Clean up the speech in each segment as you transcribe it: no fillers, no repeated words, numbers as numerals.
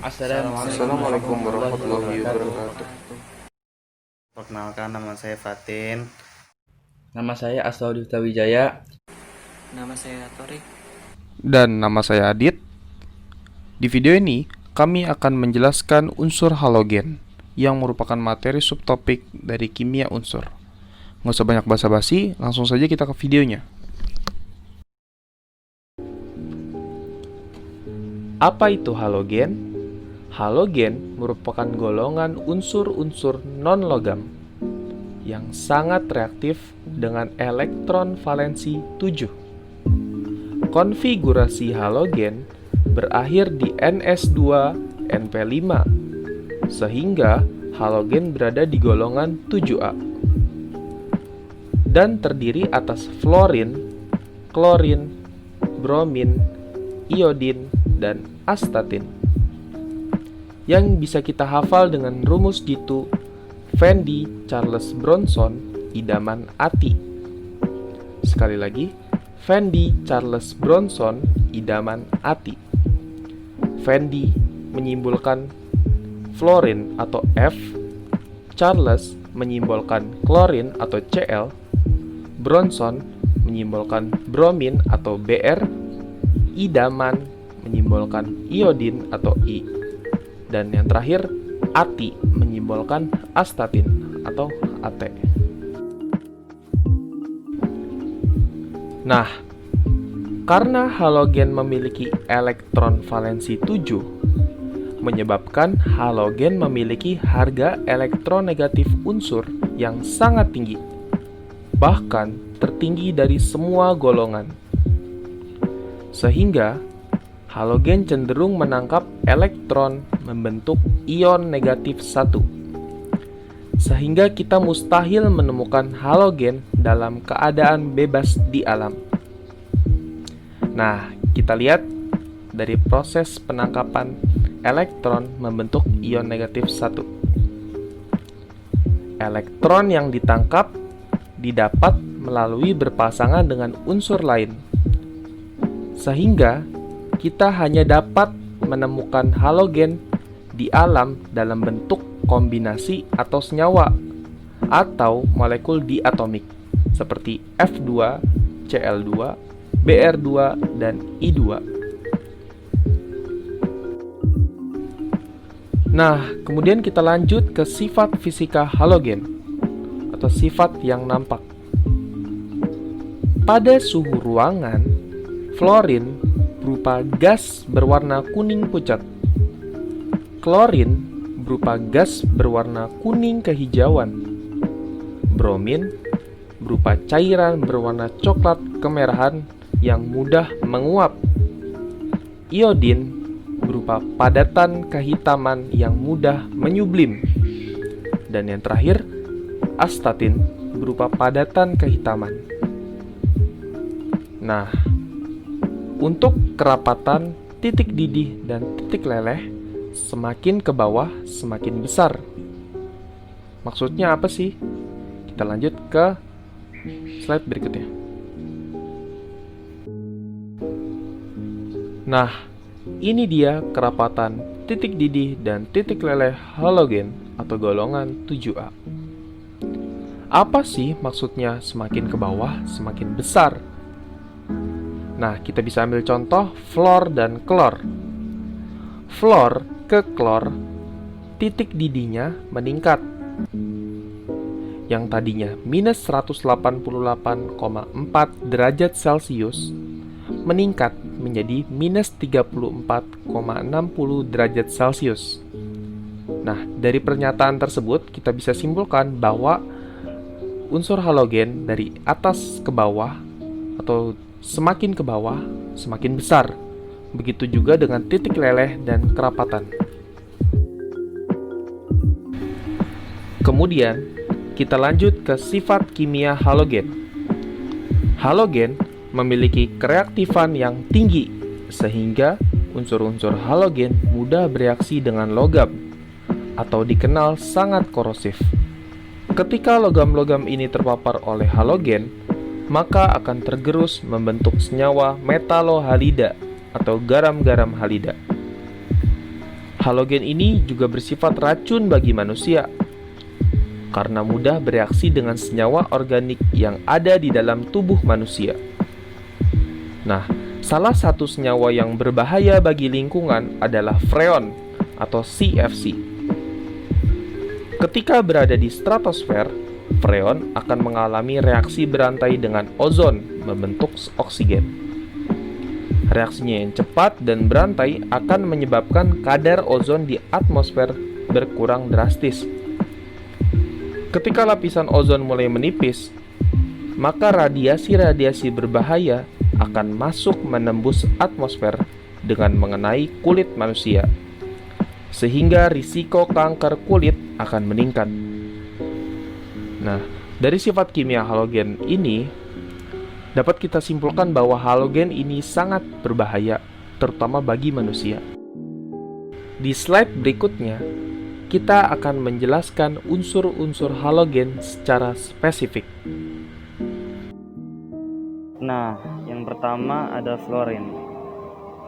Assalamualaikum warahmatullahi wabarakatuh. Perkenalkan, nama saya Fatin. Nama saya Aswaudi Wijaya. Nama saya Torik. Dan nama saya Adit. Di video ini, kami akan menjelaskan unsur halogen yang merupakan materi subtopik dari kimia unsur. Nggak usah banyak basa-basi, langsung saja kita ke videonya. Apa itu halogen? Halogen merupakan golongan unsur-unsur non-logam yang sangat reaktif dengan elektron valensi 7. Konfigurasi halogen berakhir di Ns2-Np5, sehingga halogen berada di golongan 7A dan terdiri atas fluorin, klorin, bromin, iodin, dan astatin, yang bisa kita hafal dengan rumus jitu Van D. Charles Bronson, idaman ATI. Sekali lagi, Van D. Charles Bronson, idaman ATI. Van D menyimbolkan fluorin atau F, Charles menyimbolkan klorin atau Cl, Bronson menyimbolkan bromin atau Br, idaman menyimbolkan iodin atau I, dan yang terakhir ATI menyimbolkan astatin atau AT. Nah, karena halogen memiliki elektron valensi 7, menyebabkan halogen memiliki harga elektronegatif unsur yang sangat tinggi, bahkan tertinggi dari semua golongan. Sehingga halogen cenderung menangkap elektron membentuk ion negatif 1. Sehingga kita mustahil menemukan halogen dalam keadaan bebas di alam. Nah, kita lihat dari proses penangkapan elektron membentuk ion negatif 1. Elektron yang ditangkap didapat melalui berpasangan dengan unsur lain, sehingga kita hanya dapat menemukan halogen di alam dalam bentuk kombinasi atau senyawa atau molekul diatomik seperti F2, Cl2, Br2, dan I2. Nah, kemudian kita lanjut ke sifat fisika halogen atau sifat yang nampak. Pada suhu ruangan, fluorin berupa gas berwarna kuning pucat. Klorin berupa gas berwarna kuning kehijauan. Bromin berupa cairan berwarna coklat kemerahan yang mudah menguap. Iodin berupa padatan kehitaman yang mudah menyublim. Dan yang terakhir, astatin berupa padatan kehitaman. Nah, untuk kerapatan titik didih dan titik leleh, semakin ke bawah semakin besar. Maksudnya apa sih? Kita lanjut ke slide berikutnya. Nah, ini dia kerapatan titik didih dan titik leleh halogen atau golongan 7A. Apa sih maksudnya semakin ke bawah semakin besar? Nah, kita bisa ambil contoh fluor dan klor. Fluor ke klor, titik didihnya meningkat. Yang tadinya minus 188,4 derajat Celcius meningkat menjadi minus 34,60 derajat Celcius. Nah, dari pernyataan tersebut kita bisa simpulkan bahwa unsur halogen dari atas ke bawah atau semakin ke bawah semakin besar. Begitu juga dengan titik leleh dan kerapatan. Kemudian, kita lanjut ke sifat kimia halogen. Halogen memiliki kereaktifan yang tinggi, sehingga unsur-unsur halogen mudah bereaksi dengan logam, atau dikenal sangat korosif. Ketika logam-logam ini terpapar oleh halogen, maka akan tergerus membentuk senyawa metalohalida atau garam-garam halida. Halogen ini juga bersifat racun bagi manusia karena mudah bereaksi dengan senyawa organik yang ada di dalam tubuh manusia. Nah, salah satu senyawa yang berbahaya bagi lingkungan adalah freon atau CFC. Ketika berada di stratosfer, freon akan mengalami reaksi berantai dengan ozon membentuk oksigen. Reaksinya yang cepat dan berantai akan menyebabkan kadar ozon di atmosfer berkurang drastis. Ketika lapisan ozon mulai menipis, maka radiasi-radiasi berbahaya akan masuk menembus atmosfer dengan mengenai kulit manusia, sehingga risiko kanker kulit akan meningkat. Nah, dari sifat kimia halogen ini, dapat kita simpulkan bahwa halogen ini sangat berbahaya, terutama bagi manusia. Di slide berikutnya, kita akan menjelaskan unsur-unsur halogen secara spesifik. Nah, yang pertama ada fluorin.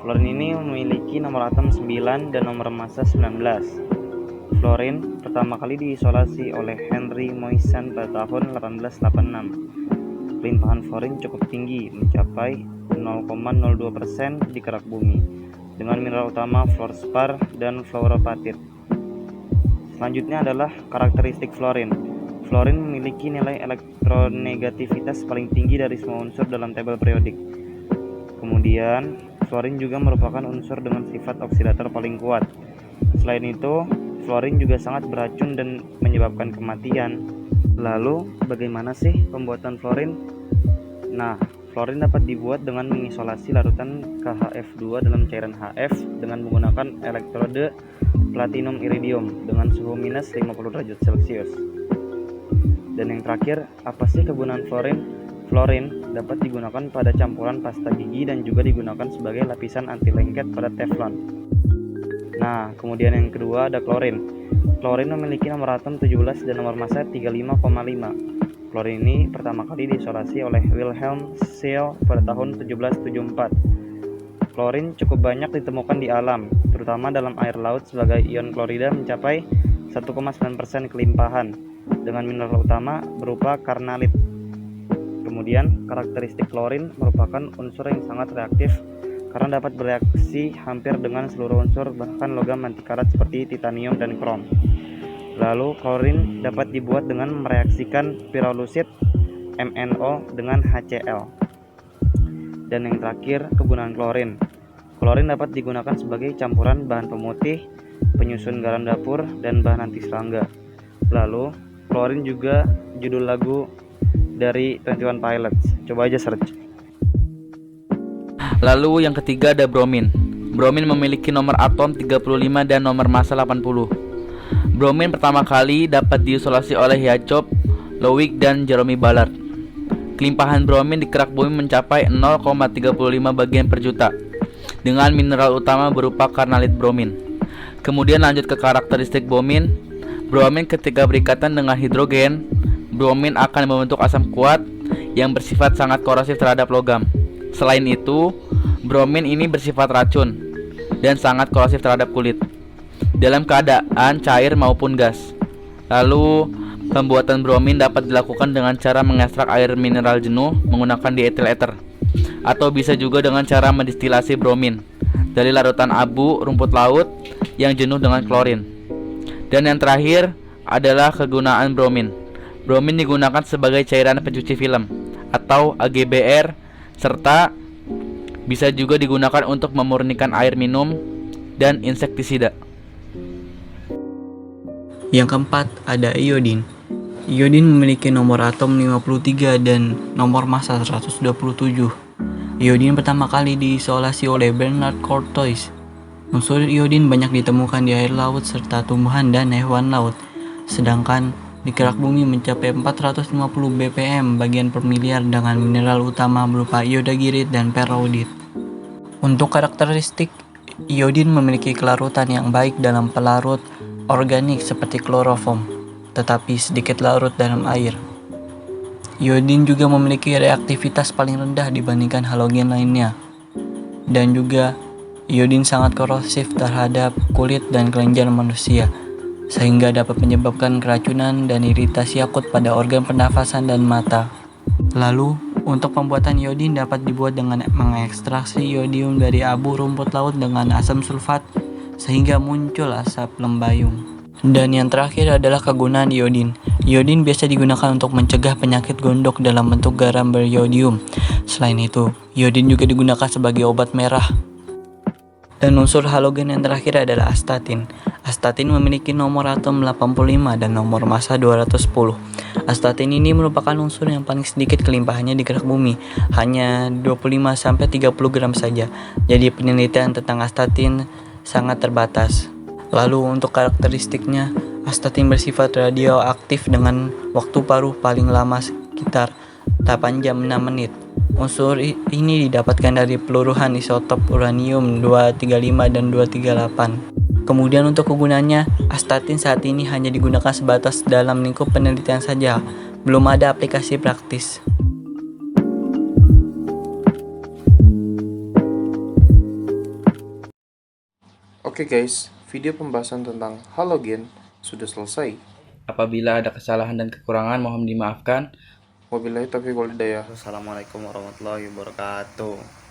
Fluorin ini memiliki nomor atom 9 dan nomor massa 19. Fluorin pertama kali diisolasi oleh Henry Moissan pada tahun 1886. Limpahan fluorin cukup tinggi, mencapai 0,02% di kerak bumi, dengan mineral utama fluorspar dan fluoropatit. Selanjutnya adalah karakteristik fluorin. Fluorin memiliki nilai elektronegativitas paling tinggi dari semua unsur dalam tabel periodik. Kemudian, fluorin juga merupakan unsur dengan sifat oksidator paling kuat. Selain itu, fluorin juga sangat beracun dan menyebabkan kematian. Lalu, bagaimana sih pembuatan fluorin? Nah, fluorin dapat dibuat dengan mengisolasi larutan KHF2 dalam cairan HF dengan menggunakan elektrode platinum iridium dengan suhu minus 50 derajat Celcius. Dan yang terakhir, apa sih kegunaan fluorin? Fluorin dapat digunakan pada campuran pasta gigi dan juga digunakan sebagai lapisan anti lengket pada teflon. Nah, kemudian yang kedua ada klorin. Klorin memiliki nomor atom 17 dan nomor massa 35,5. Klorin ini pertama kali diisolasi oleh Wilhelm Scheele pada tahun 1774. Klorin cukup banyak ditemukan di alam, terutama dalam air laut sebagai ion klorida mencapai 1,9% kelimpahan, dengan mineral utama berupa karnalit. Kemudian, karakteristik klorin merupakan unsur yang sangat reaktif karena dapat bereaksi hampir dengan seluruh unsur, bahkan logam antikarat seperti titanium dan krom. Lalu, klorin dapat dibuat dengan mereaksikan pirolusit MnO dengan HCl. Dan yang terakhir, kegunaan klorin. Klorin dapat digunakan sebagai campuran bahan pemutih, penyusun garam dapur, dan bahan anti serangga. Lalu, klorin juga judul lagu dari 21 Pilots. Coba aja search. Lalu yang ketiga ada bromin. Bromin memiliki nomor atom 35 dan nomor massa 80. Bromin pertama kali dapat diisolasi oleh Jacob Lowick dan Jerome Ballard. Kelimpahan bromin di kerak bumi mencapai 0,35 bagian per juta, dengan mineral utama berupa karnalit bromin. Kemudian lanjut ke karakteristik bromin. Bromin ketika berikatan dengan hidrogen, bromin akan membentuk asam kuat yang bersifat sangat korosif terhadap logam. Selain itu, bromin ini bersifat racun dan sangat korosif terhadap kulit dalam keadaan cair maupun gas. Lalu, pembuatan bromin dapat dilakukan dengan cara mengekstrak air mineral jenuh menggunakan diethyl ether, atau bisa juga dengan cara mendistilasi bromin dari larutan abu rumput laut yang jenuh dengan klorin. Dan yang terakhir adalah kegunaan bromin. Bromin digunakan sebagai cairan pencuci film atau AGBR, serta bisa juga digunakan untuk memurnikan air minum dan insektisida. Yang keempat ada iodin. Iodin memiliki nomor atom 53 dan nomor massa 127. Iodin pertama kali diisolasi oleh Bernard Cortois. Unsur iodin banyak ditemukan di air laut serta tumbuhan dan hewan laut, sedangkan di kerak bumi mencapai 450 bpm bagian per miliar dengan mineral utama berupa iodagirit dan perodit. Untuk karakteristik, iodin memiliki kelarutan yang baik dalam pelarut organik seperti kloroform, tetapi sedikit larut dalam air. Iodin juga memiliki reaktivitas paling rendah dibandingkan halogen lainnya. Dan juga Iodin sangat korosif terhadap kulit dan kelenjar manusia, sehingga dapat menyebabkan keracunan dan iritasi akut pada organ pernafasan dan mata. Lalu, untuk pembuatan iodin dapat dibuat dengan mengekstraksi iodium dari abu rumput laut dengan asam sulfat, sehingga muncul asap lembayung. Dan yang terakhir adalah kegunaan iodin. Iodin biasa digunakan untuk mencegah penyakit gondok dalam bentuk garam beriodium. Selain itu, iodin juga digunakan sebagai obat merah. Dan unsur halogen yang terakhir adalah astatin. Astatin memiliki nomor atom 85 dan nomor massa 210. Astatin ini merupakan unsur yang paling sedikit kelimpahannya di kerak bumi, hanya 25-30 gram saja. Jadi penelitian tentang astatin sangat terbatas. Lalu untuk karakteristiknya, astatin bersifat radioaktif dengan waktu paruh paling lama sekitar 8 jam 6 menit. Unsur ini didapatkan dari peluruhan isotop uranium 235 dan 238. Kemudian untuk kegunaannya, astatin saat ini hanya digunakan sebatas dalam lingkup penelitian saja, belum ada aplikasi praktis. Oke guys, video pembahasan tentang halogen sudah selesai. Apabila ada kesalahan dan kekurangan mohon dimaafkan. Wabillahi taufiq wal hidayah. Assalamualaikum warahmatullahi wabarakatuh.